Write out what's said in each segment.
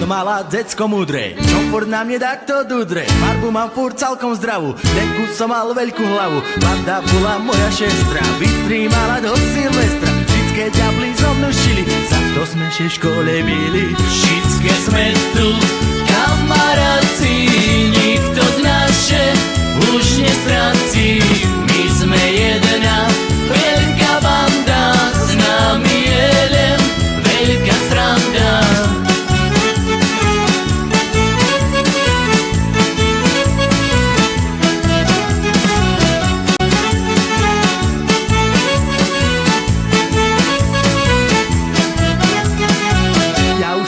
mala decko múdre, čo furt na mne takto dudre. Farbu mám furt celkom zdravú, deku som mal veľkú hlavu. Mladá bola moja šestra, vytrímala do Silvestra. Všetké ďabli so mnou šili, za to sme še škole byli. Všetké sme tu, kamaráci, nikto z naše už nestráci. My sme jedna veľká banda, s nami je len veľká sranda.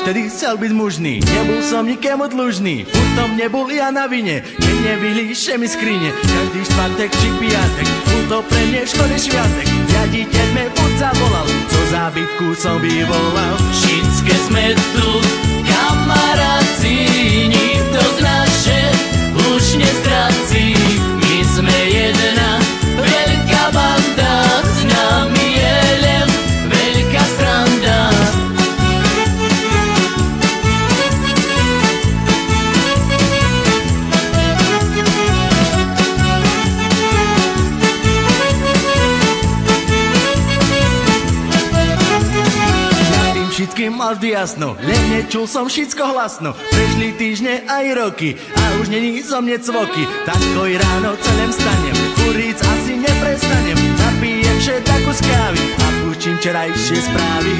Vtedy chcel byť mužný, nebol som nikému dlužný. Furt tom nebol ja na vine, keď nevylíše mi skrine. Každý štvrtek či piatek, furt to pre mne školy šviatek. Riaditeľ me furt zavolal, co zábytku som vyvolal. Všetké sme tu, kamaráci, nikto z naše už nestráci. My sme jedna veľká banda, s nami je len veľká sranda. Všetkým mal vždy jasno, len nečul som všetko hlasno. Prešli týždne aj roky a už není zo mne cvoky. Takoj ráno celém stanem, kuric asi neprestanem. Napijem všetku z kávy a púšťim včerajšie správy.